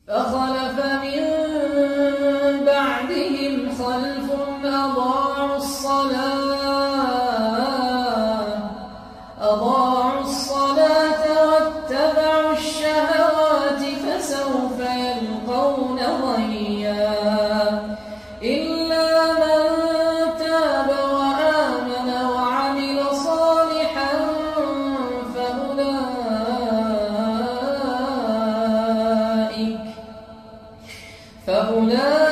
فخلف من بعدهم خلف أضاعوا الصلاة واتبعوا الشهوات فسوف يلقون غيا إلا من تاب وآمن وعمل صالحا فأولئك